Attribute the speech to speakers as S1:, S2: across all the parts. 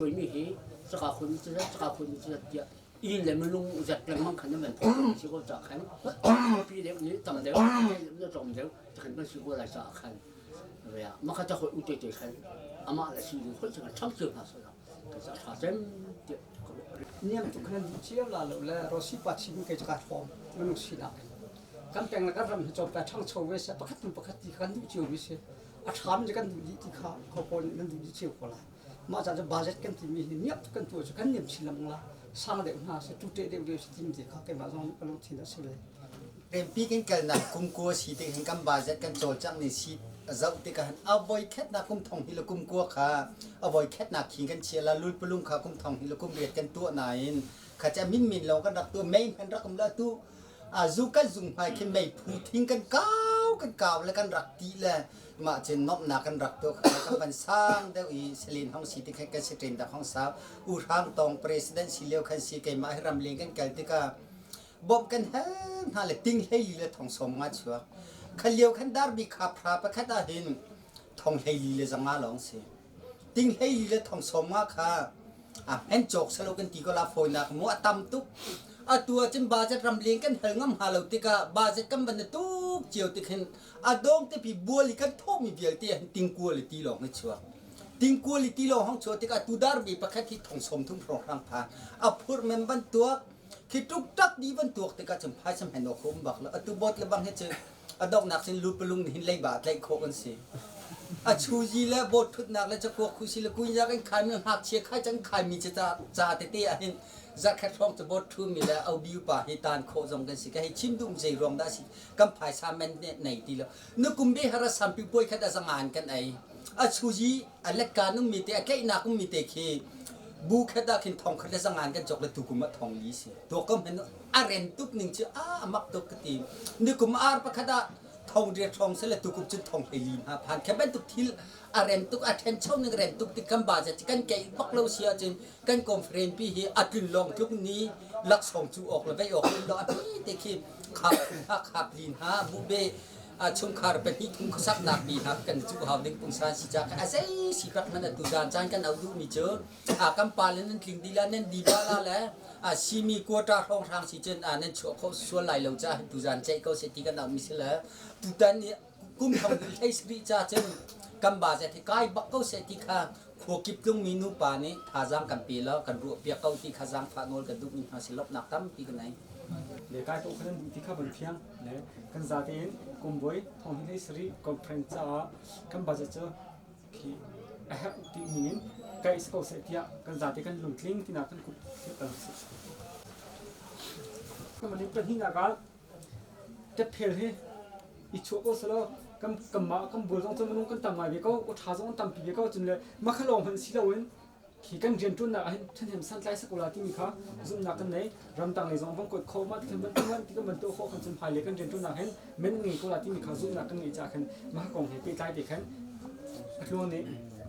S1: 对米黑，这个混子这个混子的，一人们弄在边上看他们跑，结果咋看？比的你怎么的？那怎么的？很多时候来咋看？对呀，马看这会对对看，阿妈来是会这个长久他说的，可是他真的。
S2: niam tu khan chia la lo la rosi pachim ke jagat form manu sila kan peng la ram hi chop ka thang chho we se pakhat ti kan du chiu we se a tham je kan du ti kha kho pon nan du chiu ko la ma cha budget kan ti mi niam tu kan tu kan niam chilam la sang de na se tu te de we se tim ti kha ke ma zong kan lo thina se le
S3: em pi ken kal na kum ko si te hin kam budget kan chol chang ni si zau te kan avoid khet na kum thong hi lo kum ko kha avoid khet na khi kan chia la lui pulung kha kum thong hi lo kum riat kan tu na in kha cha min lo kan rak tu main kan rak kum la tu zu kan zung phai khe mai phu thing kan kaw la kan rak ti la ma chen nop na kan rak to kha kan ban sang de i selin hong si te khe ka se train da hong sa u rang tong president si leo khan si ke ma ram ling kan kal te ka bom kan ha le ting hei li le thong som nga chua khal liêu khăn dar bị khap phra pa khata hin thong hei li le zanga long se ting hei li le thong som nga kha en chok salo kan ti ko la foi na mo atam tu tua chen ba jet ram ling kan hel ngam halo ti ka ba jet kam ban tu chiu ti khin dong te pi buali kan thom mi bial ti ting quality long na chua ting quality long hong chua ti ka tu dar bi pa khat thi thong som thum rong rang pha phur mem ban tua khi trúc tắc đi vẫn tuộc thì cả chấm phai chấm hẹn nó khôm bạc là tu bớt là bằng hết chứ dog nạc xin lụt pelung hin lấy bạc lấy khôกันสิchú gì là bớt thut nạc là cho cuộc khu xí là cúi ra cái khai miếng hạt chia khai chẳng khai mi cha tê tê hin ra khách phong cho bớt thu mi là ao biu bà hi tan khô dòngกันสิcái chim đụng dây rong đã si cầm phai sa men này thì là nó cũng biết hara sam pi bôi khách đã sang ngàn cái này chú gì lek cả nó mi tê cái nạc cũng mi tê khi bu khada khin thong khada sangan kan chokle tu kuma thong li se to kom hen aren tuk ning chi amak tok kati ni kum ar pa khada thong re thong se le tu kum chin thong heli ha phan khaben tuk thil aren tuk athen chau ning ren tuk ti kam ba ja kan ke bak lo sia chin kan conference pi hi atin long tuk ni lak song chu ok la vai ok lo ati te khi khap lin ha bu be chung khar pe hi thum khasak nak bi ha kan chu haw ding pung sa si cha ka asai si krak man tu dan chan kan au du mi che kam pa len ning thing di la nen di ba la le si mi ko ta thong thang si chen nen chu kho so lai lo cha tu dan chai ko se ti kan au mi se la tu dan ni kum thong thai sri cha chen kam ba se thi kai bak ko se ti kha kho kip tung mi nu pa ni tha jang kan pi la kan ru pia ko ti kha jang pha ngol ka du ni ha si lop nak tam pi kan nai
S4: để cái tổ khăn thì các bạn phiang để căn gia đình cùng với thông tin sri conference căn bây giờ khi ai thì mình cái số sẽ tiệt căn gia đình căn lùng link thì nào căn cũng sẽ tận các bạn nên hình là cái tiếp theo thì ít chỗ có số căn mà căn bữa trong trong mình căn tầm mai về có thà trong tầm về có chừng là mà khá lòng hơn xí đâu ấy khi căn riêng tuần là thân hình san lai sắc là tí mi khá dùng nạc căn này ram tang này dòng vong cột khâu mắt thì mình tí cái mình tôi khâu khăn chân phải lấy căn riêng tuần là hết mình nghĩ có là tí mi khá dùng nạc căn này chả khăn mà còn hệ tê tai để khăn luôn này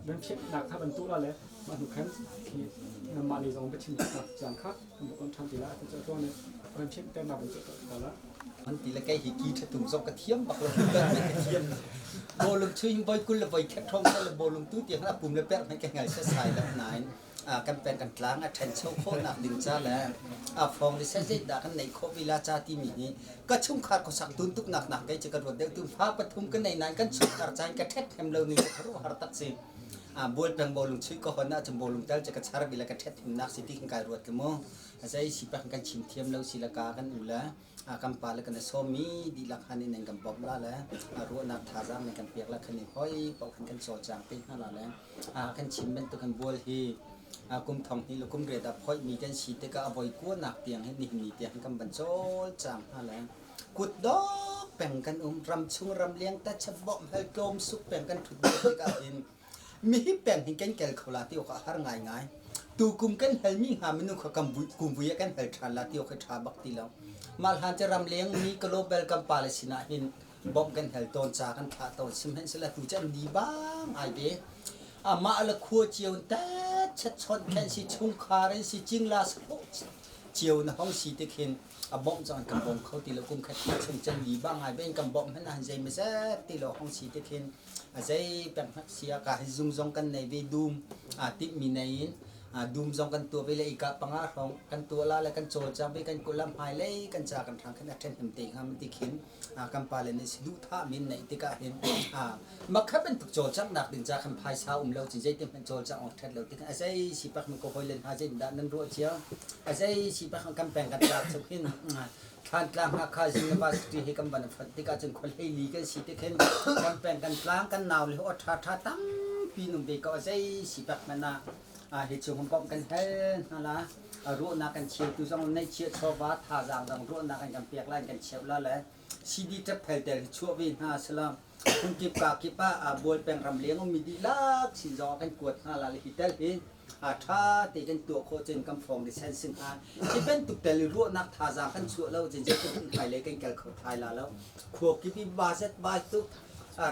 S4: bên phía nạc khá mình tu là lấy mà được khăn thì nằm mà này dòng bên trên nạc chẳng khác một con tham thì là thì cho này bên phía tên nào cũng cho đó
S3: anh tí là cái hỉ kỳ thùng dòng cái thiếm bạc là cái thiếm bộ lồng chơi hình voi cún là voi khét thông hay là bộ lồng túi tiền là bùm là bẹt hay cái ngày sẽ xài đập nải căn pen căn láng thành sâu khô nạp đỉnh cha là phòng thì sẽ dễ đã căn này khô vì la cha ti mì có chung khát có sạc tún túc nạp cái chỉ cần vật đều tún phá bật thùng cái này nãy căn chụp cả trái cái thét thêm lâu này cái thấu hạt tắc gì buôn bằng bộ lồng chơi có hơn na chấm bộ lồng tel chỉ cái chả vì là cái thét thêm nạp xí thì cái ruột cái mông dây xí bằng căn chìm thêm lâu xí là cá căn ủ lá cầm pa là cái số mi đi lạc hành nên cầm bọc lá là ruộng nạp thả ra mình cầm piệt là cái này khói bọc khăn sổ tràng pin hay là khăn chìm bên tôi khăn buôn thì cung thòng thì là cung rệt đập khói mi cái xí tới cả vòi cua nạp tiền hết nỉ tiền cầm bẩn số tràng hay là cột đó bèn căn rầm chung rầm liang ta chập bọm hay tôm súp bèn căn thụt tới cả in mi bèn hình cái kẹl khâu là tiêu cả har ngày ngày tu cùng cái hay mi hà mình nó cầm cùng với cái hay trà là tiêu cái trà bạc tì lâu malhan cha ram leng mi global kam palestina hin bom kan hel ton cha kan tha ton sim hen sela tu chan di bang ai be ma la khua chiu ta chat chon kan si chung khare si jing la so chiu na hong si te khin bom chon kam bom khau ti lo kum khat chung chan di bang ai ben kam bom hen han jai me sa ti lo hong si te khin a jai pen hak sia ka zung zong kan nei ve dum ti mi nei ดูมจองกันตัวไปเลยอีกปังอาของกันตัวละแล้วกันโจจังไปกันกุลำหายเลยกันจากกันทางขนาดเทนเต็งมันติขินกำปาเลนสิดูท่ามินในติกาเห็นมักขับเป็นโจจังหนักดินจากขันพายเช้าเราจริงใจเต็มเป็นโจจังออกเทนเราติกาไอ้ใจสิปักมันก็คอยเล่นหาใจดันนั้นรัวเชียวไอ้ใจสิปักกำแพงกันจากสุขินทานกลางหาคาจินบาสตีให้กำบันฟัดติกาจนคนให้ลีกันสิติขินกำแพงกันกลางกันหนาวเลยอดท่าตั้มปีนุ่มเด็กก็ไอ้ใจสิปักมันนะเหตุผลผมกันเห็นนั่นละรู้นักกันเชียร์ตัวจงในเชียร์ชอบว่าท่าจางดังรู้นักกันเปียกไล่กันเชียร์แล้วแหละซีดีจะเพลเดลชั่ววินาสลามคุณกิบกากิป้าบอลเป็นรำเลี้ยงมีดีลักสิจอกันกวดนั่นละฮิตเตลฮินท่าตีกันตัวโคจนกำฟองดิเซนซินที่เป็นตุกเตลรู้นักท่าจางกันชั่วแล้วจริงๆก็เป็นไทยเลยกันแกลเขาไทยแล้วขวบกิบิบาเซตบายตุก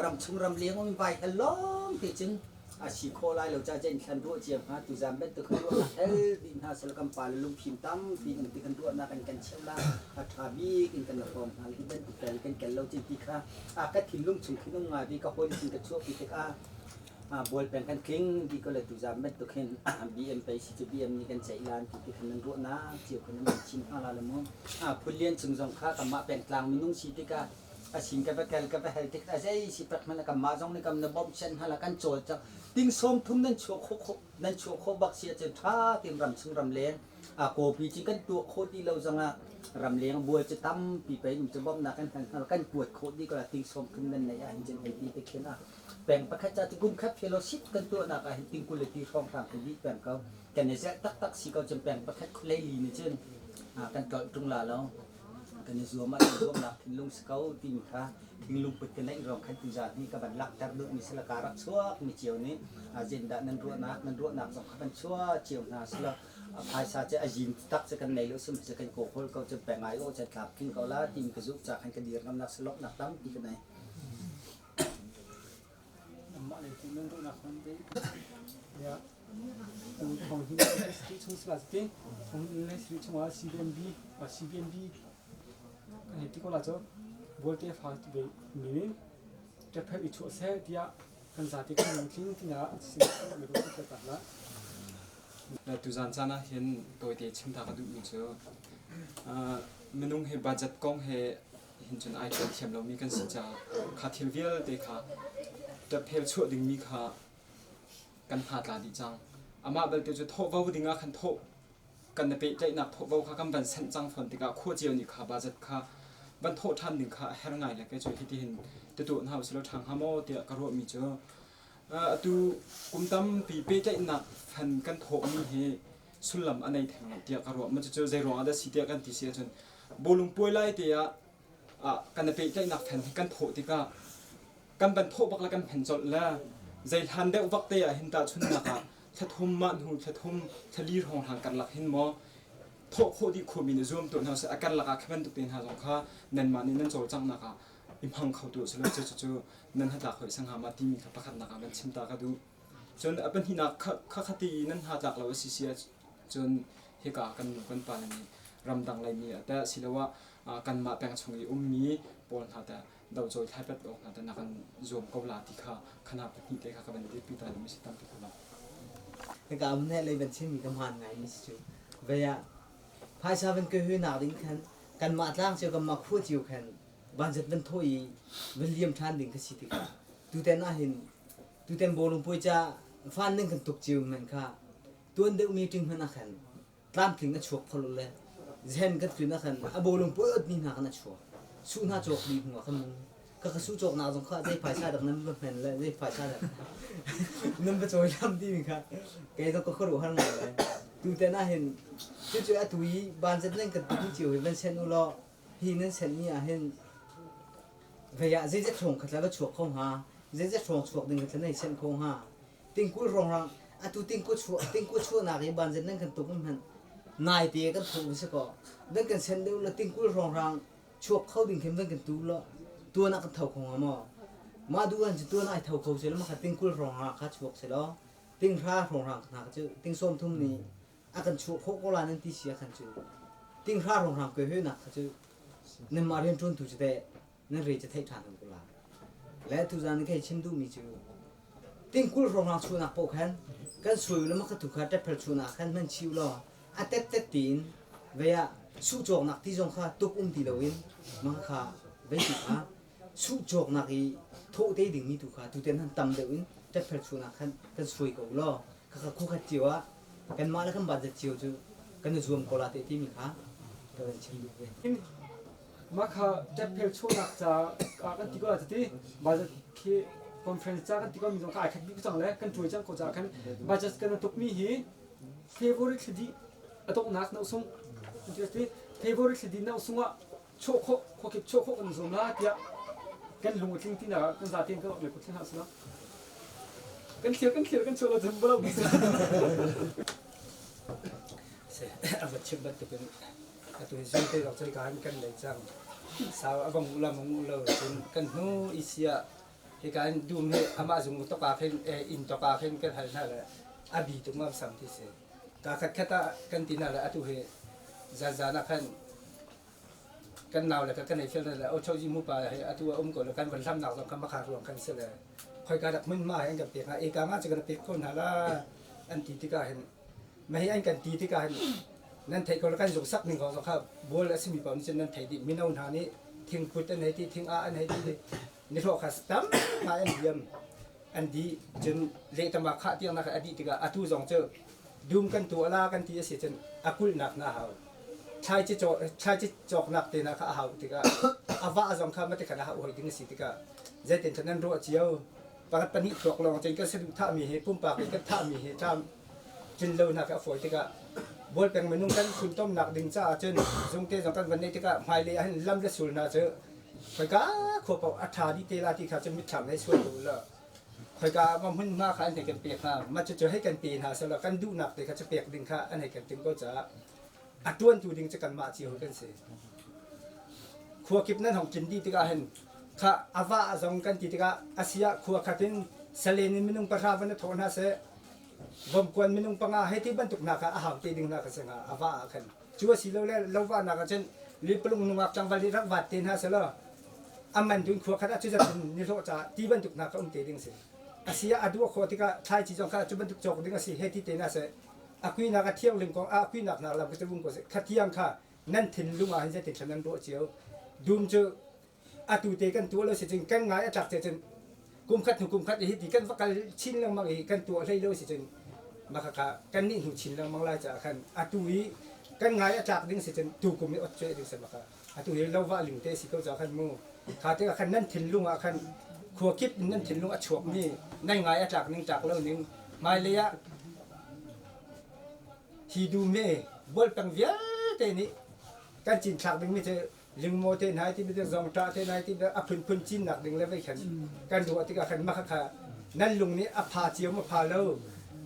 S3: รำชุ่มรำเลี้ยงมีใบฮัลโหลที่จริงชีโคไลเราจะเจนขันรัวเจียมตุจามเป็นตัวขันรัวเฮลดินหาสลักำปาลุมพิมตั้มปีนึงตีขันรัวนักกันเชี่ยวละทาบีกินกันฟอมหาที่เป็นตุกแต่กันแกเราจริงที่ค่ะก็ทิ้งลุงชุ่มทิ้งลงมาดีก็คนจริงกันชั่วปีที่บอลเป็นกันคลิ้งดีก็เลยตุจามเป็นตัวขันบีเอ็มไปสิบีเอ็มนี่กันใจลานที่ขันรัวนะเจียวขันมันชิมอะไรละมั้งผู้เลี้ยงจึงจงค่ากรรมะเป็นกลางมีนุ่งชีติกาสิงกับไปแกลกับไปเฮลติกอาศัยสิปักมันกับมาจงในกำนับบอมเช่นฮาละกันโจจังติ้งส้มทุ่มนั่นชัวโคนั่นชัวโคบักเสียจนท่าติ้งรำซึ่งรำเลี้ยงโกปีจิกันตัวโคที่เราจังรำเลี้ยงบัวจะตั้มปีไปมันจะบอมนักกันฮาละกันปวดโคดีก็ละติ้งส้มทุ่มนั่นในอันเจนไอดีไปเขียนแบ่งประคับจัดกุมครับเฟลชิปกันตัวนักอันติ้งกุลตีช่องทางคนดีแบ่งเขาแกเนี่ยจะตักสิเขาจะแบ่งประคับเลยลีนี่เช่นกันต่อตรงลาแล้วกันในส่วนมาส่วนหลักทิ้งลุงสเกลทิ้งค่ะทิ้งลุงปิดกันในรองขันตุจานนี่กับบันลักจับดุมีสลการักชั่วมีเจียวนี้เจนดานันรัวนักสองขันชั่วเจียวนาสละภายซาจะยินตักจะกันในเลือดซึมจะกันโกโคลเขาจะแบ่งไอ้โอจะขับทิ้งเขาละทิ้งกระจุกจากขันกระดีรำนักสลบนักตั้มที่กันไหน
S4: มาเลยที่นั่นรู้นักคนเดียวของที่ที่ช่วงสลัดที่ของในสิ่งที่ว่า CBNB ว่า CBNB อันนี้ที่ก็ล่ะจ้ะบอลเตะฟาสต์เบย์มีจะเพิ่มอีกชั่วเสียที่กันสาธิตกันทิ้งที่น่ะสิ่งที่ไม่รู้จะตัดละแล้วตุจานจานะเห็นตัวเตะชิมตากระดูกมีเจอมนุษย์เฮบัดจัดกองเฮเห็นจนไอเทียมเรามีกันสิจ้าคาทิลเวลเตะค่ะจะเพลชั่วดึงมีค่ะกันหาตาดีจังอามาเบลจะโทษว่าดิ้งขันโทษกันในปีใจหนักโทษว่าเขากำบันเส้นจังฝนติกาขั้วเจียวนี่ค่ะบาจัดค่ะบันโทษท่านหนึ่งค่ะแค่ไงเลยก็จะที่เห็นตัวหน้าสิเราทางฮามอเตียกระโดดมีเจอตัวกุมตั้มปีปีใจหนักฟันกันโทษมีเฮสุลลัมอันไหนแทงเตียกระโดดมันจะเจอใจร้อนอันสิเตียกันที่เสียจนบุลุงป่วยไล่เตียกันในปีใจหนักฟันกันโทษติกากันบันโทษบักละกันแผ่นจดแล้วใจทันได้วักเตียเห็นตาชุนนะคะถ้าทุ่มมันหูถ้าทุ่มถ้าลีรองทางกันหลักเห็นมอโทษโคดีคูมินzoomตัวนั้นอาการหลักแค่เป็นตัวเป็นหาสองข้านั่นมานี่นั่นโจจังนะคะอิมพังเขาตัวสลายจู่นั่นหาตาคอยสังหามาที่มีขับประคับนะคะมันชิมตากระดูจนเป็นที่นักข้าคตีนั่นหาจากเราสิเสียจนเฮกากันปานนี้รำดังไรมีแต่สิแล้วว่ากันมาแปลงชงอีมีปนหาแต่ดาวโจยไทยเป็ดออกแต่นักกันzoomกบลาที่ข้าขนาดที่เด็กข้ากันได้ปีตาไม่ใช่ตั้งที่เขา
S5: แต่ก็อันนี้เลยเป็นเช่นมีกำหันไงมิสจูเวียภายชาเป็นเกลือหนาดิ้งขันกันมาตั้งเจ้ากันมาคู่จิวขันบางจุดเป็นถ้วยวิลเลียมทันดิ้งก็สิติกาตัวแต่น่าเห็นตัวแต่โบลงปุยจะฟันนึงกันตุกจิวเหมือนค่ะตัวเด็กมีจึงมันนักขันตามถึงก็ชกเขาเลยเช่นก็ถึงนักขันโบลงปุยนี่นักนักชกสู้น่าจกดีหัวขมุนก็สู้จกหนาสงข้าได้ภายชาดังนั้นมันเป็นเลยได้ภายชาดังนั่นเป็นโจยลำดีมั้งค่ะแกต้องก็ขรุหันหลังเลยดูแต่น่าเห็นจู่ๆตุยบานจะเล่นกับตุยจิ๋วเป็นเช่นอุลอฮีนั่นเช่นนี้เห็นเวียเจ๊จะชงขัดแล้วก็ฉกคงหาเจ๊จะชงฉกดึงกันในเช่นคงหาติงกุ้ยรองรังตุติงกุ้ยชั่วนักบานจะเล่นกันตุกมันนายเตี้ยกันถูกสิก็เล่นกันเช่นเดียวแล้วติงกุ้ยรองรังฉกเข้าดึงเข้มเล่นกันตุละตัวนักกันเท่าคงหามาดูกันจะตัวไหนเท่าเขาเสร็จแล้วมาขัดติ้งกุลรองหาขัดชวกเสร็จแล้วติ้งพระรองหาขนาดจะติ้งส้มทุ่มนี้อากันชวกเขาก็ลานั่นที่เสียขันจูติ้งพระรองหาเกิดขึ้นนักขัดจูนั่นมาเรียนจนถูกจะได้นั่นเรียนจะเทฐานกันกุลาและทุกอย่างนี่แค่ชิมดูมีจูติ้งกุลรองหาชวนักโปกแขน กันสวยแล้วมันก็ถูกขัดแต่เพลชูนักขันมันชิวล้ออันเต็ดตีนเวียสู้จอกนักที่จงข้าตุกตีเลวินมันข้าเวทีข้าสู้จอกนักอีโทษได้ดึงมีถูกข้าตุเต็นหันตำเลวินแต่เพลชูนักขันกันสวยกูล้อข้าคู่ขัดจิวะกันมาแล้วกันบาดเจ็บจิวจูกันจะรวมโคลาเตที่มีข้ากันชิวเว้ย
S4: มาค่ะจะเพลโชนักจะกันที่ก็จะที่บาจะที่คอนเฟรนซ์จะกันที่ก็มีตรงกลางแค่บิ๊กจังเลยกันช่วยจังก็จะกันบาจะกันตุกมีฮีเฟเวอร์ที่ดีตุกนักน่าสงที่เฟเวอร์ที่ดีน่าสงว่าโชคโคกิโชคกันสมละที่กันลงทิ้งที่น่ะกันจะทิ้งก็เลยก็ทิ้งหาสิละกันเขียวกันโชว์เราจะบ้าบิส
S2: อาวัชิบัตเป็นตัวสิ่งที่เราใช้การกันเลยจังสาวอวังอุลามงอุลากันโนอิเซียที่การดูเมื่ออามาจุงตกาเพ่นอินตกาเพ่นกันหันนั่นแหละอาบีตุงมาสัมทิเสการขัดแค่ตากันที่นั่นแหละตัวเหจานักขันกันหนาวเลยกันในเฟลนั่นแหละเอาชาวยิมุปาให้ตัวก่อนแล้วกันวันทำหนาวต้องคำมาขารวมกันเสียเลยคอยการดักมันมาให้กันเปียกเอกามาจะกันเปียกคนหาละอันที่การเห็นไม่ให้อันกันตีที่การนั่นไทยก็แล้วกันส่งสักหนึ่งของเขาบัวและสมีปอนเช่นนั้นไทยดิมินาหานี้ทิ้งพุทธอันไหนที่ทิ้งอันไหนที่นี่เราขัดตั้มมาอันเดียมอันดีจนเละตมาขาเตียงนักอดีตที่ก็อาทุสองเจอดูมกันตัวลากันที่เสียจนอากุลหนักหน้าเขาชายจะจอกหนักเตนะเขาเขาที่ก็อาวาสองข้าไม่ได้ขนาดเขาหัวดิ้งสิที่ก็จะเต็นฉะนั้นรู้เจียวปากปนิตรอกลองจนก็สะดุดท่ามีเหตุปุ่มปากก็ท่ามีเหตุจำจนเร็วนักฝอยที่ก็บอลเป็นเมนูกันคุณต้มหนักดึงจ้าจนสงเกตสงกันวันนี้ที่ก็หมายเลยให้ลำเลือดสูงน่าเจอคอยก็ขบเอาอัฐาดิเตลาที่เขาจะมิดฉ่ำให้ช่วยดูแล้วคอยก็ว่ามันมากขันให้กันเปียกหามันจะให้กันปีนหาสำหรับกันดูหนักแต่เขาจะเปียกดึงข้าอันให้กันดึงก็จะอัดด้วนตูดึงจะกันมาเจียวกันเสียขัวกิบนั้นของจินดีที่ก็เห็นข้าอาวาสองกันที่ก็อาเซียขัวขัดเป็นเสลนิมินุงประชาวันทนหาเสผมควรมินุงปังอาให้ที่บรรทุกนักอาหารตีดึงนักเสงอาวาขันชัวสิโลเล่เราว่านักเช่นลิปลุงนุ่งจังวันลิรักวัดตีนหาเสลอามันดุนขัวขัดจุดจะนิโรจาที่บรรทุกนักตีดึงเสียอาเซียอดูขัวที่ก็ใช้จีจงข้าจุดบรรทุกจกดึงสิให้ที่ตีน่าเสอาคุยนักเที่ยวลิงกองอาคุยนักเราก็จะวุ่นก็เสขัดเที่ยงข้านั่นถิ่นลุงอาให้จะติดฉะนั้นรู้เจียวดูมเจออาตูเตกันตัวเราเสียจริงกันง่ายจากเสียจริงกุมขัดหุกุมขัดอีที่กันว่ากันชิ้นแล้วมาอีกันตัวให้เราเสียจริงมาค่ะกันนี่หูชิ้นแล้วมังลายจากกันอาตุยกันง่ายจากดึงเสียจนตูกุมีอดเจดึงเสียมาค่ะอาตุยเราว่าลิงเตสิเขาจากกันมูขาที่กันนั่นถิ่นลุงอากันขัวคิดนั่นถิ่นลุงอชวกนี่นั่นง่ายจากนึงจากเรานึงมาเลยอะที่ดูเมย์บอลตังเวียเตนี่กันจินฉากดึงไม่เจอลิงโมเตนหายที่ไม่ได้ซองตาเตนหายที่อภันพันจินหนักดึงแล้วไปขันกันดูที่กันมาค่ะนั่นลุงนี้อภาเจียวมาพาเรา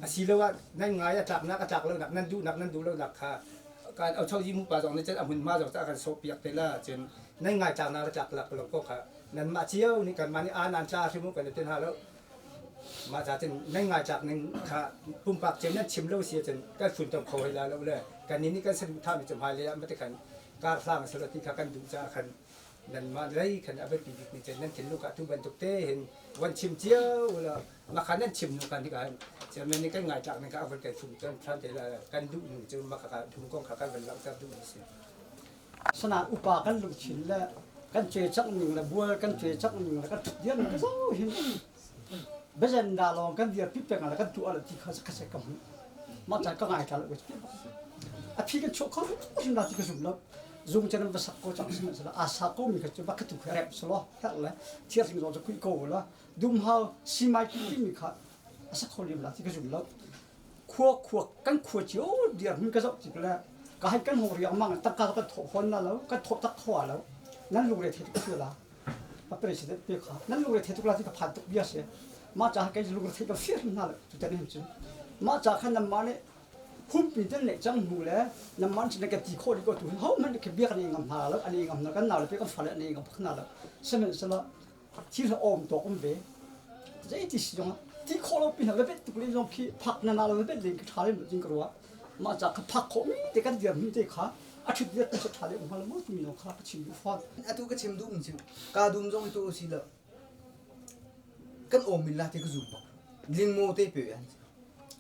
S2: อาศิลว่านั่นง่ายจากนักจากเราหนักนั่นดูเราหนักค่ะการเอาเช่ายิ้มปลาจองนี่จะเอาหุ่นมาจองจากการโซเปียกเตล่าจนนั่นง่ายจากนักจากหลักเราก็ค่ะนั่นมาเชี่ยวนี่กันมานี่นานชาชิมุกันเต็นหาแล้วมาจากจนนั่นง่ายจากนึงค่ะปุ่มปากเจนนั่นชิมเล่าเสียจนก็ฝุ่นตกโคยแล้วเลยการนี้นี่ก็สะดุดท่ามีจมหายเลยไม่ได้ขันการสร้างสถานที่ขันดูจากขันนั่นมาได้ขันเอาไปปีกนี่จนนั่นเห็นลูกอะทุกวันตุกเต้เห็นวันชิมเจียวแล้วมาขันนั่นชิมลูกกันที่กันจะมันนี่ก็ง่ายจากนั้นก็เอาไปแก่ฝุ่นจนท่านเจริญกันดูหนึ่งจนมาขันทุ่งกองขันเป็นหลังจากดูนี่สิสนามอุปากันลุกชินแล้วกันเจจักหนึ่งแล้วบัวกันเจจักหนึ่งแล้วก็เดียนก็เห็นเบจันดาลองกันเดียร์พิจารณาแล้วกันตัวอะไรที่เขาจะกระเสกกันมาจากก็ง่ายกันเลยอ่ะพี่กันโชว์เขาชินดาที่เขาสุ่มแล้วซุ่มจะนั่งภาษาโคจังสิมันจะอาสาโคมีเขาจะบักตุกแรบสโลแค่เลยเทียบสิ่งเราจะคุยโก้แล้วดูมเขาซีไมค์ที่มีเขาอาสาโคลีมแล้วที่เขาสุ่มแล้วขัวกันขัวเจียวเดียร์มีกระสอบจิบแล้วก็ให้กันหัวเรียงมั่งตะการก็ถกคนแล้วก็ถกตะขวาแล้วนั่นลูกเรที่ทุกเวลามาเป็นสิ่งที่เขานั่นลูกเรที่ทุกเวลาที่เขาผ่านตุกเบียเสียมาจากแกลูกเรที่เขาเสียนั่นแหละจุดนั้นจริงมาจากขนาดมาเนี่ยหุ่นปีนเล็กจังหูเลยน้ำมันจะในกตีโคดีก็ถูกเขามันแค่เบี้ยกันเองกับหาแล้วอันนี้กับนักกันหนาแล้วเบี้ยกันฝันอันนี้กับพนักแล้วเสมือนสละที่เราอมตัวอมเบ้จะอีที่สิจังที่โคเราปีนแล้วเบ็ดตุกเลยจงพี่พักนานๆแล้วเบ็ดเลี้ยงท้าเลยจริงกลัวมาจากพักโคมีแต่กันเดียวมีแต่ขาอาทิตย์เดียวจะท้าเลยองค์ละมั่งมีน้องขาชิมดูฟอด
S5: อาตุก็ชิมดูมันชิวกาดุมจงตัวสิละกันโอมิลลาที่ก็จุบลิงโมเตเปียน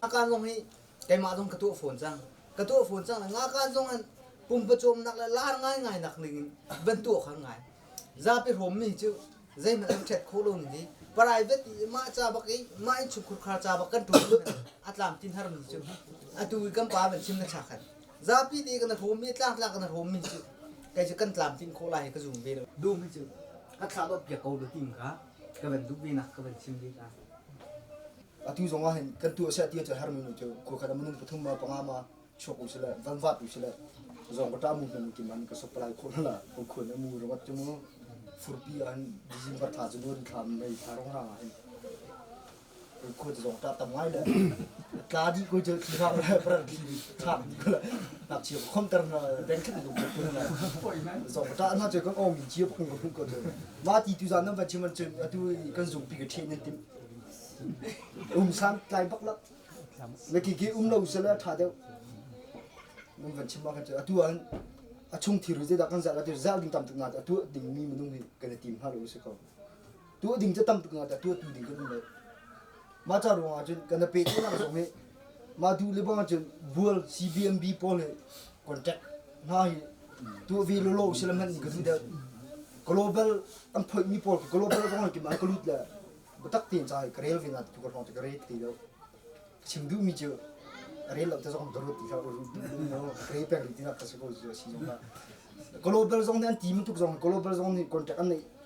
S5: อาการตรงนี้ไก่มาตรงกระตัวฝนจังกระตัวฝนจังงาการตรงนั้นปุ่มประจมนักละล้านง่ายนักหนึ่งเป็นตัวข้างไงจะไปผมนี่จู่ใจมันเช็ดโคลงนี่ปลายเวทีมาจ้าบักอีมาชุกคราจ้าบักกันถูกอัตลามตินฮาร์มจู่อัตุยกันป้าเป็นชิมนักฉากกันจะพี่ดีกันผมมีตลากันผมมีจู่ไก่จะกันตลามตินโคลายก็จุ่มไปเลยดูไม่จู่ก็ขาดเปียกเอาดูติมค่ะก็เป็นดูบีนักก็เป็นชิมดีกัน
S3: atu zonga hen kan tu sa tia cha har mi chu ko khada munung pathum ma panga ma chok usila van va tu sila zong ta mu men ki man ka supply khol la ko khol mu ro wat chu mu furpi an december tha ju ron tham nei tha rong ra hen ko zong ta tam ngai da ka di ko chu thi ra pra tham ko la na chi khom tar na ben khat du ko na zong ta na chu ko o mi chi ko ko ma ti tu za na va chi man chu atu kan zong pi ka the nen tim sam tay bắc lắm về cái lâu sẽ là thả đâu mình vẫn chim bao cái tu anh chung thì rồi đã con dạy là tu giao đình tầm tự ngã tu đình mi mình nung thì cái này tìm hai lối sẽ có tu đình cho tầm tự ngã tu đình cái này mà cha rồi mà cái này pe tu là giống như mà tu lấy bao nhiêu bull CBMB pole contract này tu vì lâu sẽ làm hình cái gì đó global anh phải mi pole global có cái mà cái lút là bắt tiền trái cái rail viên là tụi con cái rail thì đâu chim du mi chưa rail là tụi con rồi thì sao rồi nó rail bèn thì nó phải có gì xí giống là global zone anh team tụi con global zone thì contract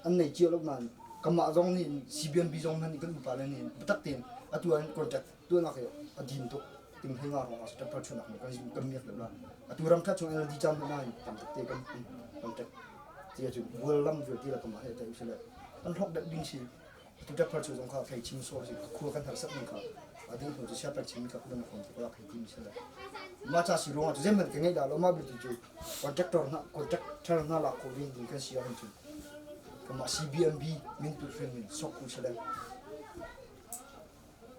S3: anh này chưa lúc nào cầm mã zone thì CBNB zone này cái phải là này bắt tiền à tụi anh contract tụi nó cái anh team tụi team hay ngon mà sẽ phát triển được cái gì cầm miết được là à tụi ram thắt chúng anh đi chăm này tầm thực tế cái contract thì chúng vừa làm việc thì là cầm hay tại vì là anh học được đinh xí tu đã phát triển trong khai chim số thì khu căn thằng sắc mình cả, ở đây tôi sẽ phát triển các đơn hàng thì có khai chim sẽ là, mà cha sử dụng thì mình cái này là mà bị chú, contractor na là cố viên thì cái gì anh chú, cái mà CBNB mình tu phiền mình sốc cũng sẽ là,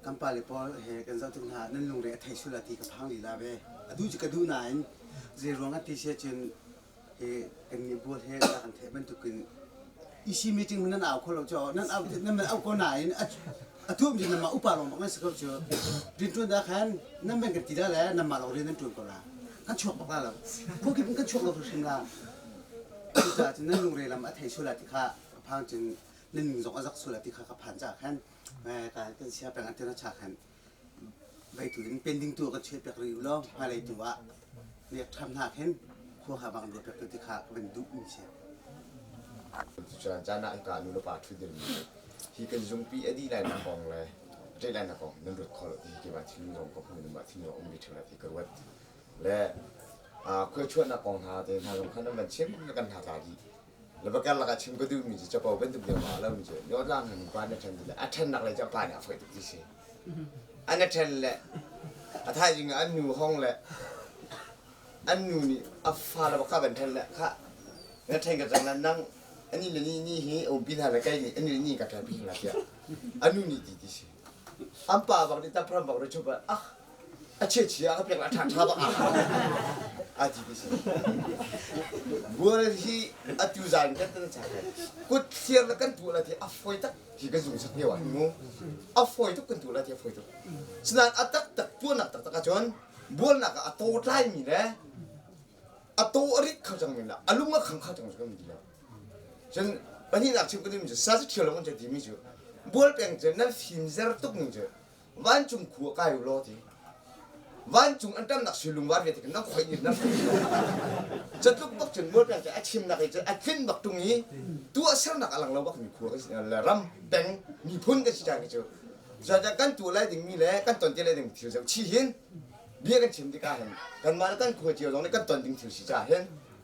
S6: cam pa le pol he kan za tung ha nan lung re thai su la ti ka phang li la be adu chi ka du na in je ronga ti se chen he kan ni bol he la kan the ban tu kin isi meeting nan au kholo cho nan au ko na in athum ji na ma upa long ma sa cho din tun da khan nan ben ka ti da la nan ma lo re nan tu ko la kan chok ba la ko ki kan chok lo sim la ja chen nan lung re lam a thai su la ti kha phang chen nan zong a zak su la ti kha ka phan ja khanการกันเสียเป็นอันเทนชาขันไปถึงเป็นดิ้งตัวก็เชื่อไปริ้วล้ออะไรตัวเนี่ยทำหนักเห็นพวกขาบางรถแบบติขาเป็นดุมีเสีย
S7: จานนักการนุรปาทุเดิมที่กันจงปีอดีตแลนด์กองเลยใจแลนด์กองนั่นรถคอร์ที่เกี่ยวกับที่น้องก็พูดถึงว่าที่น้องมีธุระที่กระวัดและคุยชวนนักกองหาแต่ทางขั้นมันเชื่อมกันหาตาดีแล้วประกันหลักชิมก็ดูมีจะพอเป็นตัวเดียวมาแล้วมีจะย้อนหลังหนึ่งวันนั้นทันทีเลยทันนักเลยจะผ่านอ่ะไฟตุกที่เสียอันนั้นทันแหละถ้าจริงอันอยู่ห้องแหละอันอยู่นี่ฟ้าเราบอกข้าเป็นทันแหละค่ะงั้นทันกับจังนั้นนั่งอันนี้นี่เฮ้ยโอ้ปีนอะไรใกล้นี่อันนี้กับแกปีนอะไรเดียวอันนู้นนี่ดีที่เสียอันป้าบอกที่ตาพระบอกเลยชอบเชี่ยเชี่ยเขาเปลี่ยนมาทางท่าบ้างดีที่เสียบัวที่ติวจานกันตั้งแต่กูเทียนแล้วกันตัวละที่ฟอยตักที่กันสูงสักเดียวงูฟอยตักกันตัวละที่ฟอยตักฉะนั้นตักตัวนักตักจนบัวนักโตได้มีเลยโตอริเขาจังมีละลุงก็ขังเขาจังก็มีแล้วฉะนั้นวันนี้นักชิมก็ได้มีสักเที่ยวแล้วมันจะดีมีจูบัวเป็นจะนั่นฟิล์มเซอร์ตุกมีจูวันจุ่มขัวกายอยู่รอที่วันจุงอันตั้มนักสิลุงวันเวทีกันนักข่อยยืนนักจะลุกบักจนบัวเป็นจะชิมนักจะขึ้นบักตรงนี้ตัวเส้นนักอลังเราบักมีขัวกันแล้วรำแบงมีพุ่นกันสิจังกันจูจะกันตัวไรถึงมีแหละกันตอนที่ไรถึงถือจะชี้เห็นเบี้ยกันชิมที่การเห็นกันมาแล้วกันขัวเจียวตรงนี้กันตอนถึงถือสิจ่าเห็น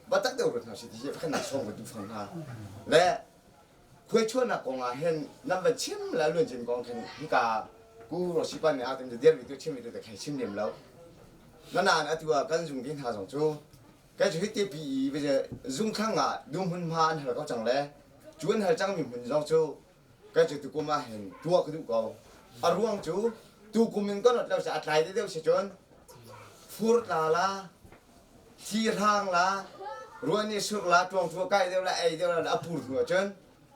S7: บัดตักเดียวรถหาสิที่ขนาดช่องกันดูฟังฮะและคุยชวนนักกองเห็นนั่นเป็นชิมแล้วเรื่องจินกองเห็นที่กากูรอสิปันเนี่ยอาจจะเดียววิตัวชิมวิตัวแต่ใครชิมเดียมแล้วนั่นน่ะอันที่ว่ากันจุงกินหาสองจูกันจุดที่ปีไปจะจุงข้างอ่ะดูหุ่นพานแล้วก็จังเลยจวนให้จังมีหุ่นสองจูกันจุดตุกุมาเห็นตัวก็ตุกเอาอารวงจูตุกุมินก็เราจะอัดไหลได้เดียวเสียจนฟูร์ตาละทีทางละรวยนี่สุดละจวงตัวใกล้เดียวละไอเดียวละอปูหัวจน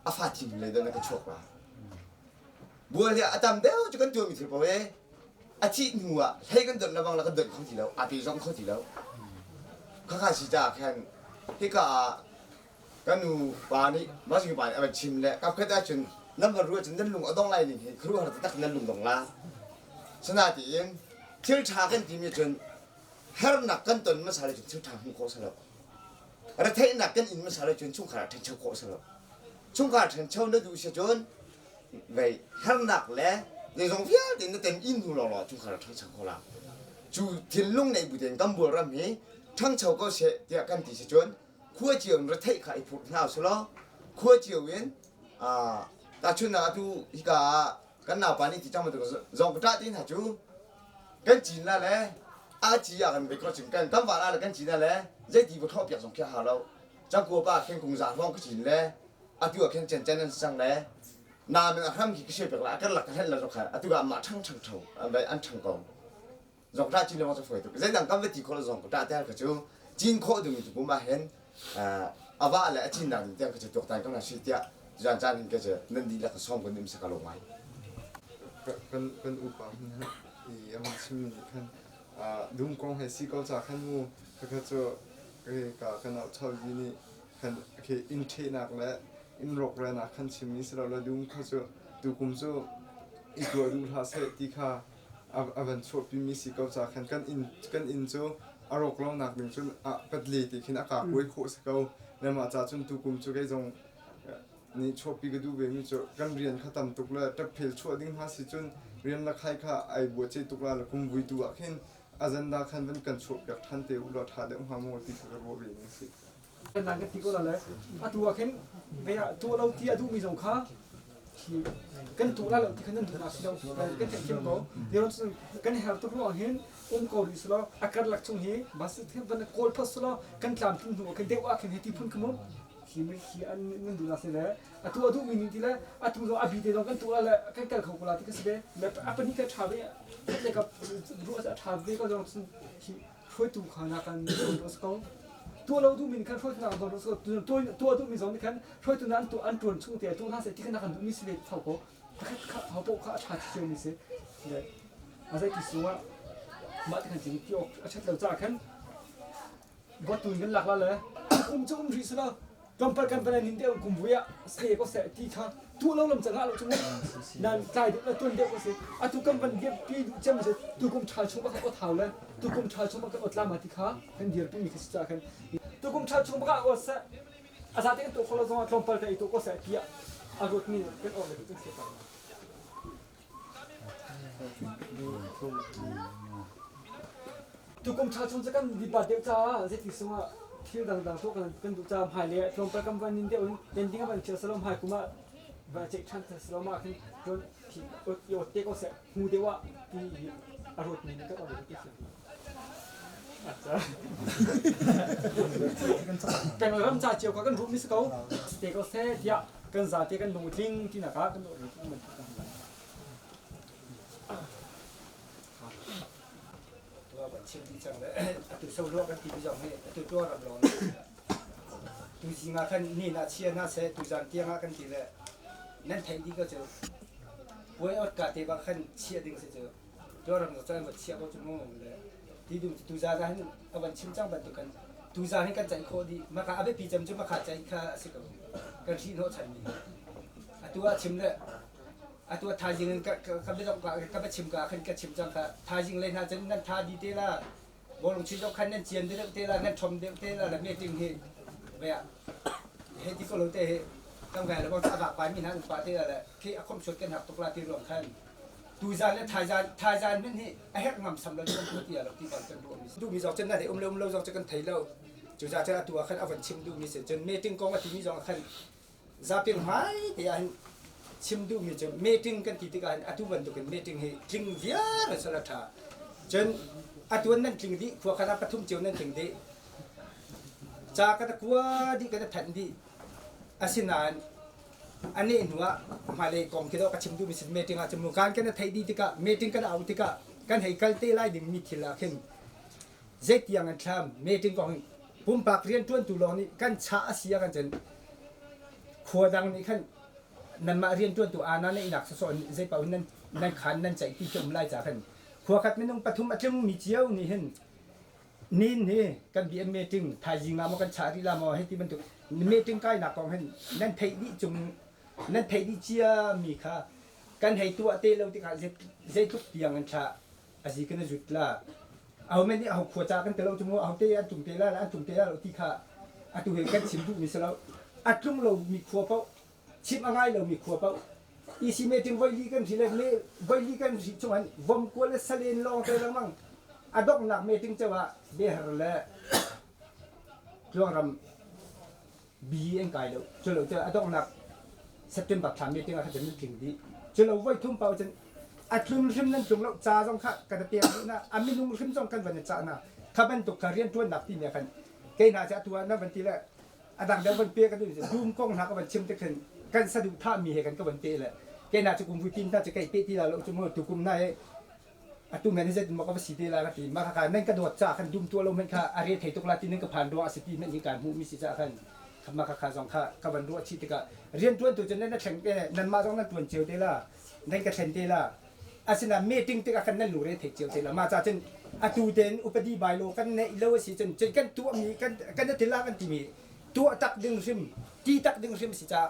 S7: อาฟาทิมเลยเดินก็ชกละบัวเนี่ยอาตามเดียวจะกันตัวมีถือไป อาทิตย์หัวให้กันเดินระวังแล้วก็เดินเข้าทีแล้วอาปีร้องเข้าทีแล้วข้าสิจ่าแข่งที่ก็กันนูปานี้มาสิปาเอาไปชิมแล้วกับแค่ได้จนน้ำมันรู้จนนั่นลุงเอาต้องไล่นี่ครัวเราตักนั่นลุงตรงละสนาที่ยังเที่ยวชากันที่มีจนเฮร์นักกันตนมาสารจนเที่ยวชาหุ่นโคสลับอะไรเทนักกันอินมาสารจนชุ่มขาดเช่าโคสลับชุ่มขาดเช่าได้ดูเสียจนไปเฮร์นักแล้วในตรงเพี้ยเดินเต็มอินหูหล่อชุ่มขาดทั้งเช่าโคละจูทิ้งลุงในบุตรกัมบัวรำนี้ทั้งเช่าก็เสียเดียกันที่เสียจนขั้วเจียวเราเทขายผุดหน้าสุดแล้วขั้วเจียวเว้นตาชุนน่ะดูอีกากันหน้าปานี่ที่จังมันตัวจงกระด้ที่น่ะจูกันจีนนั่นแหละอาจีอยากกันไปก็ถึงกันกันว่าอะไรกันจีนนั่นแหละใจดีบุทอเปียกสงแค่หาเราจังกัวป้าแข่งกงสารฟ้องก็จีนแหละตัวแข่งเจนเจนนั่นสั่งแหละนามันทำกี่ก็เชื่อเปียกละกันหลักกันแล้วเราขายตัวมาทั้งเท่าไปอันทั้งกองจงกระด้จีนเราจะฝืนตัวใจดังกันไปที่คนละจงกระด้แต่ก็จูจีนโคตรมีตัวมาเห็นอาว่าอะไรจีนนั่นเดี๋ยวก็จะตกแต่งกันนะสิเดียจานก็จะนั่นดีแล้วก็ซ้อมกันนิ่มสักลงไหม
S8: เป็นอุปนิสัยอีมันชิมนี่คันดุมกองให้สิเขาจากขันมูก็จะกันเอาเท่านี้นี่คันอินเทนักและอินรกและนักขันชิมนี่สเราดุมเขาจะดูกุมจะอีกตัวดูท่าเสติค่ะวันชอบพิมิสิเขาจากขันกันอินจะอารมณ์เราหนักหนึ่งจนปัดลีติขินอากาศไว้โคสเขาแล้วมาจากจนดูกุมจะก็จงนี่ชอบปีก็ดูเวมิจะกันเรียนข้าทำตุกละแต่เพลช่วยดิ้งหาสิจนเรียนละใครข้าไอ้บัวเจตุกละคุมวิตัวเห็นอาจารย์ดาขันเป็นกันชอบอยากทันเตอุลาทาเดมหามติกระบบเรียนสิ
S4: เป็นนางกันที่ก็แล้วตัวเห็นเวลาตัวเราที่ดูมีสงครามที่กันตัวเราที่ขันนั้นตัวนักสิเรากันแข่งเขาเดี๋ยวเรากันหาตัวเราเห็นกอลิสละอาการหลักช่วงนี้บาสที่วันกอลพัสละกันตามทุ่งหัวกันเด็กว่ากันให้ที่พุ่นขมุนที่ไม่ที่อันนั้นดูน่าเสียเลยตัวดูมีนิดละตัวเราอภิเดชกันตัวละกันเกิดเขาคนละที่ก็เสียแบบอันนี้ก็ชาวเองแต่กับรู้ว่าชาวเองก็จะที่ช่วยตัวขนาดกันรู้สึกตัวเราดูมีกันช่วยตัวเรารู้สึกตัวดูมีสองมีกันช่วยตัวนั้นตัวอันตัวช่วงเดียวตัวนั้นเสียที่ขนาดกันดูมีเสียเท่าเขาเขาบอกเขาชาติเชื่อมีเสียเลยอะไรที่สุดมาที่ขันจริงที่ออกชัดเราจากขันวัดตุนกันหลักแล้วเลยคุมจุ่มรีสละจอมปกันเป็นนินเดียวกุมวิยะเสียก็เสียที่ข้าตัวเราลำจังหะเราจุ่มนั่นใจเด็กตัวเดียวก็เสียตัวกันเป็นเย็บปีเจ้ามันจะตัวกุมชายชุ่มก็เท้าเลยตัวกุมชายชุ่มก็อดลามาที่ข้าเป็นเดียร์เป็นมีกิจจากขันตัวกุมชายชุ่มก็อดเสียอาศัยตัวคนละจังหวะจอมปกันตัวก็เสียที่อารมณ์นี้เป็นออกเลยเป็นเสียไปตัวกุมชายชุ่มจะกันดีบาดเดียวจ้าเสียที่สุดที่ดังๆทุกกันดูจามหายเลยตรงประกำวันนี้เดี๋ยวเป็นที่กันเชื่อสลมหายกูมาว่าเจ็คชันสลมมาขึ้นจนที่โยเตก็เสียหูเดียวว่าที่อารมณ์นี้ก็ต้องเป็นที่สุดอาจจะเป็นเรื่องจ่าเจียวกันรู้มิสเขาเตก็เสียที่กันจ่าเตกันลงทิ้งที่นักกันลงทิ้งมัน
S2: ชิมดีจังเลยตัวโซ่โลกันที่พี่จอมให้ตัวตัวรับรองตัวสิงาคันนี่น่าเชียน่าเสียตัวจันเตียงกันทีเลยนั่นแทนที่ก็เจอไว้อดกาเตบางคันเชียดิ้งเสียเจอตัวรับรองจะมาเชียก็จะงงเลยที่ดูตัวจันนั้นเอาวันชิมจังบันตุกันตัวจันให้กันใจโคดีมาค่ะอาเบปีจำจะมาขาดใจค่ะสิกันที่โน้ตฉันนี่ตัวชิมเลยตัวทายิงก็ไม่ต้องก็ไปชิมกันก็ชิมจังค่ะทายิงเลยนะจันนั่นทาดีเตล่าบอลงชิโร่คันนั่นเจียนเดลเตล่านั่นชมเดลเตล่าแล้วไม่จริงเฮ้เว้ยเฮ้ที่ก็รู้เตะตั้งแต่แล้วก็อาบะไปมีนั่นปาเตล่าแหละที่อาคมชดกันหักตกลาที่รวมคันดูจานและทาจานนั่นนี่ไอ้แฮกงำสำเร็จต้องพูดเดียวที่บ้านกันรวมดูมีสองจันนั่นเองเราสองจันกันไทยเราจูจ่าจะตัวคันเอาวันชิมดูมีเสียจนไม่ถึงกองว่าที่มีสองคันจะเป็นไม้แต่อันชิมดูมีจนเมติงกันที่ที่กันอัตุวันตุกันเมติงให้จริงเดียร์สลัดท่าจนอัตุวันนั้นจริงดีพวกคณะปฐุมเจียวนั้นจริงดีจากกันตะกัวดีกันตะแผ่นดีอาศินานอันนี้หนูว่ามาเลยกองคิดว่าชิมดูมีสิเมติงอาจจะมุการกันไทยดีที่กันเมติงกันเอาที่กันให้กันเตไลดิมีทีละขึ้นเจ็ดอย่างนั้นทำเมติงกองปุ่มปากเรียนต้นตุลอนี่กันช้าเสียกันจนขวดังนี่ขั้นนั่นมาเรียนตัวอานั่นในหลักสอนใจเป่านั่นขันนั่นใจที่จมไล่จากกัน
S4: ขัวขัดไม่ต้องปฐุมอาจจะมีเจียวนี่เห็นนินนี่กันเบียเมติงทายยิงมากันชาดิลามอให้ที่มันถูกเมติงใกล้หนักกองเห็นนั่นเพดิจงนั่นเพดิเจียมีค่ะกันให้ตัวเตลที่เขาจะทุกเตียงกันชาอาศัยกันจุดละเอาไม่ได้เอาขัวจากกันแต่เราจงเอาเตะจุ่มเตะละจุ่มเตะละที่ค่ะอัตุเห็นกันชิมทุกมิสเราอัตุเรามีขัวเป้าชิมอะไรเรามีขัวเป้าอีสิเมติงไว้ลีกันสิเล็กเล่ไว้ลีกันสิจงหันวมกัวเลสเลนลองเตะละมั่งอดอกหนักเมติงจะว่าเบหร์ละช่วงรำบีเอ็นไก่เราจนเราจะอดอกหนักเซปเทมเบอร์ทำเมติงอาจจะนึกถึงดีจนเราไว้ทุ่มเป้าจนอัดลุ่มริมนั่นจงเราจ้าจงค่ะกันเตียงนะอามินุ่มริมจงกันวันนี้จ้านะข้าเป็นตุกการเรียนตัวหนักที่เนี่ยกันเกณฑ์อาจจะตัวนั้นวันที่แรกอาดังเดิมวันเปียกันด้วยดูมกล้องหนักกันชิมตะกันกันสะดุดท่ามีเหตุกันก็วันเปียแหละเกณฑ์อาจจะกุมวิตินถ้าจะใกล้เปียที่เราจะมาตุกุมนายอัตุแมนเซตมันก็สิเดลากันที่มาค่ะนั่นก็โดดจ้ากันดุมตัวเราเหมือนค่ะอารีเทตุกลาที่นั่นก็ผ่านรัวสิที่นั่นยิ่งการหูมิสิจ้ากันขมาค่ะจงค่ะกับวันรัวชิติกะเรียนตัวจนนั่นแข่งนั่นมาจงนั่นตัวเจียวเดล่านั่นก็เทนเดล่าอาศัยนั้นเมติงติกะกันนั่นลูเรเทเจียวเดล่ามาจากจนอัตุเดนอุปดีบายโลกันในเลวสิจนกันตัวมีกันนั่นเดล่ากันที่มีตัวตักดึงริมที่ตักดึงริมสิจ้า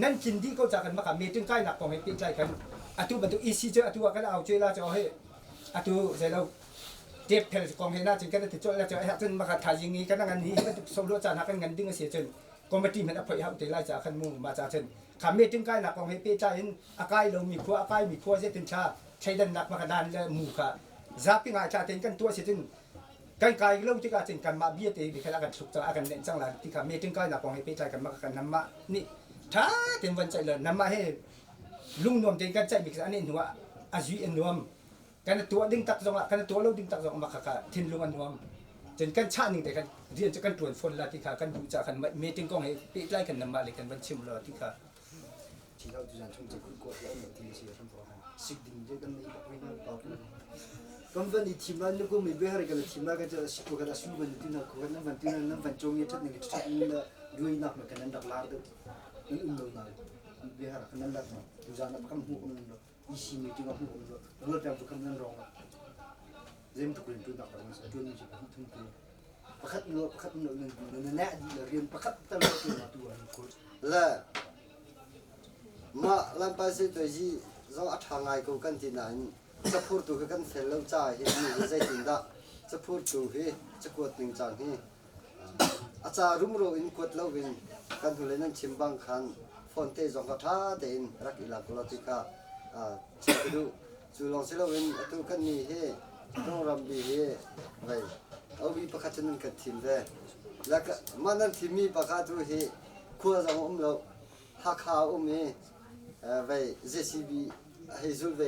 S4: นั่นกินที่เขาจากกันมาค่ะเมติงใกล้หนักกว่าเมติงใกล้กันอัตุบรรทุกอีซีเจออัตุกันเอาเจล่าจะเอาให้อัตุเสร็จแล้วเจ็บเพลกองเห็นหน้าจนกันติดจ่อยแล้วจะให้จนมาขัดถ่ายยิงนี้กันงานนี้กันสมรู้จานหากันเงินดึงเสียจนก็มาตีมันอภัยหักตีไล่จากขันมูมาจากจนขาเมติงใกล้หนักกองเห็นเปี้ยใจเห็นอากายเรามีขั้วอากายมีขั้วเสียจนชาใช้ดันหนักมาขนาดแล้วมูค่ะจับปีงาชาเต็นกันตัวเสียจนกันกายเราที่การจนกันมาเบี้ยตีไปแค่ละกันสุกจะอากันเด่นจังหลังที่ขาเมติงใกล้หนักกองเห็นเปี้ยใจกันมากันน้ำมานี่ถ้าเต็มวันใจเลยน้ำมาให้ลุงนวมเต็นกันใจบิกอันนี้หัวอายุเอ็นนวมกันตัวดึงตักจงกันตัวเราดึงตักจงมาค่ะทินลุงอันนวมจนกันชาหนึ่งแต่กันเรียนจะกันตรวจฝนละที่ขากันดูจากกันเมติงกองให้เปี้ยใจกันน้ำมาเลยกันวันชิมเลยที่ขาที่เราดูจากช่องจะคุยกดแล้วที่เสียทั้งตัวสิดิ่งจะกันไม่ไม่น่าตอบเลยก็วันนี้ทีมนั้นก็มีเบหร์กันทีมนั้นก็จะสิบกว่าจะสู้กันที่นั่นก็นั่นวันที่นั่นวันจงยังชัดหนึ่งชัดนี่ละด้วยนักมันกันนั่นดักลาดนั่นอุ้มเราหน่อยเบหร์กันนั่นดักมันดูจากนั้นก็มุ่งนั่นอีซีมีที่ว่ามุ่งนั่นเลือดแดงทุกคนนั่นร้องเริ่มทุกคนจุดดักมันจุดนี้จะทุ่มเทประคัดโน้นั่นแน่ดีเลยเรียนประคัดตลอดตัวตัวคน
S9: และมาลำไปสิตัวที่เราอัดทางไงกูกันที่นั่นจะพูดตัวกันเสร็จแล้วจ่ายเห็นมีใจจริงละจะพูดตัวเฮจะกดหนึ่งจังเฮอาจารย์รุ่มโรอินกดแล้ววินกันทุเรนันชิมบังคันฟอนเตจงกท้าเดินรักอิลักลติกาชิดูจูลองเสร็จแล้ววินตัวกันนี่เฮต้องรำบีเฮไปเอาบีประคัดนั้นกันทีมเด้แล้วก็มันนั่นทีมีประคัดตัวเฮขั้วจังเราฮักข้าวเมไปเจซีบีให้ซูเว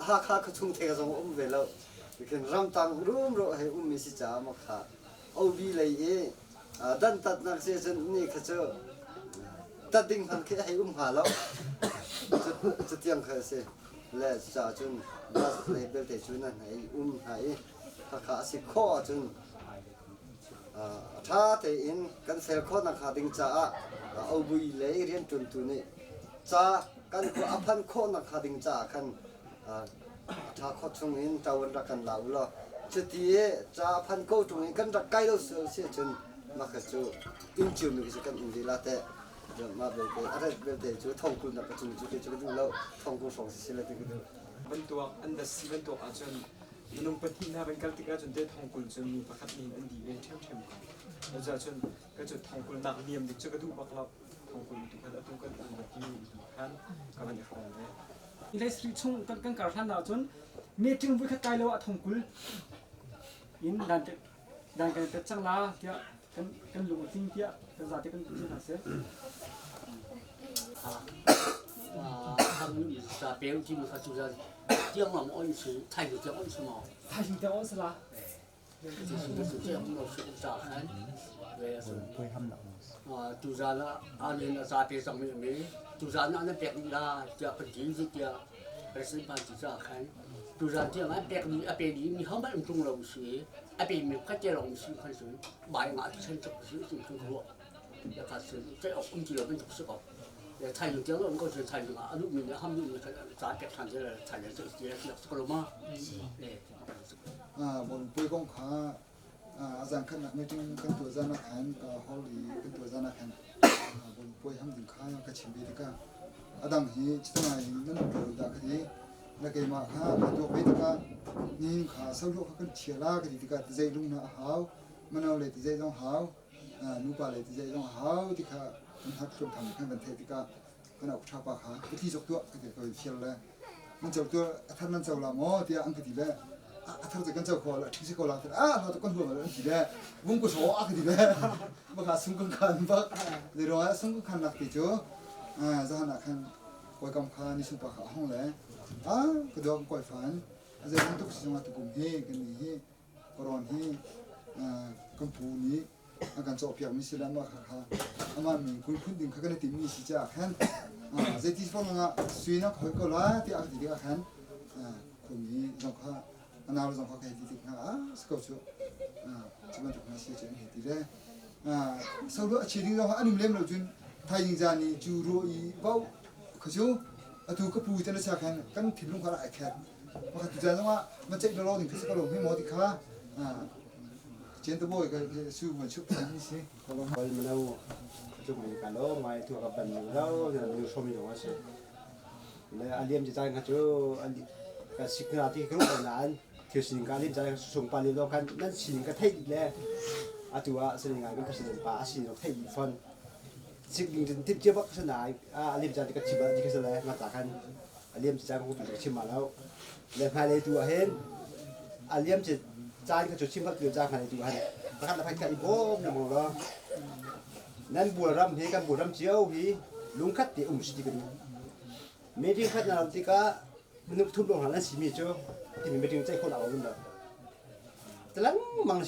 S9: ฮักข้าวก็ทุ่งเทกจังเวแล้วคือรำตังรุ่มโรให้มิสิจ้ามาข้าเอาบีเลยดันตัดนักเสียจนนี่ก็จะตัดดิ่งพันแค่ให้หาแล้วจะเตียงเขาเสียและจ่าจนบัสในเบลเตจุนนั้นให้ให้ฮักข้าสิข้อจนถ้าเตอินกันเซลข้อนักขาดิ่งจ้าเอาบุยเลยเรียนจนตัวนี้จ้ากันก็อภันข้อนักขาดิ่งจ้ากันถ้าข้อชงอินตะวันรักกันเหล่าละจุดที่จ้าพันข้อชงอินกันรักใกล้เราเสียจนมาขจูอินจิวมีกิจกรรมอินดีละแต่เดี๋ยวมาเบลเตอะไรเบลเตจูท่องคุณนักจูจูดูแล้วท่องคุณสองสิ่งเลยที่กูดู
S4: บรรตัวอันดับสี่บรรตัวอาจจะมันลงปฏินาเป็นการติดกันจนได้ท่องคุณจนมีประคับมีอันดีเป็นเชื่อมกันเราจะจนก็จะท่องคุณหนักเนียมดิจะกระดูกบักลับท่องคุณทุกคนแล้วทุกคนอันดับที่ขั้นกับอันดับของเนี่ยอีไลส์ริชงกันการท่านเราจนเมื่อถึงวิคัตใจแล้วท่องคุณอินดันกันจะจังลาเดียกันลงทิ้งเดียกันจะกันที่นั่นเสีย
S1: 他们在别人节目他就是讲了么意思，太有讲意思嘛。
S4: 太有讲意思啦。
S1: 就是这样，我是咋看？对是。就是那安尼那在别上面没，就是那别人啦，这本地是这，还是办是咋看？就是这样，别人别人你好蛮中老师，别人他这老师看是买马的成熟是是中国，也看是这我们这边就是个。太阳掉了，我是太阳啊，路面的他们路面咋别看起来太阳这些是个嘛？哎，
S10: บนปุยกงขาอาจารย์ขนาดไม่ถึงกันตัวจานักขันฮอลลีกันตัวจานักขันบนปุยทำถึงขาก็ชิมบีดีกันอาดังฮีจิตนาหินั่นเกิดจากที่แล้วก็มาขาตัวไปดีกันนี่ขาสาวลูกเขาเชียร์ลากดีกันที่ใจลุงน่ะหาวมันเอาเลยที่ใจต้องหาวนูปาเลยที่ใจต้องหาวที่ขามันทักชมทำกันเป็นเทติกาขณะอุชาปะขาที่จบตัวก็จะเชียร์เลยมันจบตัวท่านนั้นจะละมอที่อังกฤษเลยถ้าจะกันเจ้าขอละที่จะขอละแต่เราจะกันหัวมันทีเดียววงกุศลอักดีเลยบังคับสุ่มกันบักเดี๋ยวเราสุ่มกันนักติจูจะหานักขันคอยกำคานิสุปะขาห้องเลยก็ดองคอยฝันจะยังทุกสิ่งมาตุกุมเฮกันนี่กรอนเฮกัมพูนี้อาการจบอย่างมิสลามบักขาอามามีคุณคุณดึงข้ากันติมีสิจ้าขันจะที่ฟังงาสุนัขคอยก็ละที่อักดีกันขันคนนี้จงข้าอันนั้นเราต้องเข้าใจที่นะสกัดชัวจะมันถูกมาเสียใจเหตุใดสรุปเชื่อที่เราอันนี้เล่มเราจุนไทยยิงจานีจูโรอีเบ้าขจูถูกกับผู้จัดการกันถิ่นลงขาไอแคทมาขัดใจว่ามันจะเราถึงพิเศษเราไม่หมดที่ขาเจนตัวบ่อยก็สู้เหมือนชุบนี่สิเขาลง
S11: Kalau menau cuma kalau mai tu kapan menau dan menau suami orang sih. Le aliam jadi ngaco ali kasih kerati keruk kan. Kau sini kali jadi sumpah lilo kan nan sini kan thay le. Atua sini kan kasih nampak sini thay fon. Sini tip jebak senai aliam jadi kasih balik kasih le ngatakan aliam jadi aku bisa cima lau. Le hari itu ahen aliam jadi jadi kasih cima tu jadi hari itu ahen. Bahkan dapat kai bom nama orang. Nan buram hi kan buram jauh hi lungkat di sedikit. Meeting kat dalam tika menurut tumbang halan si mejo, ti meeting cai kau awal benda. Telang mang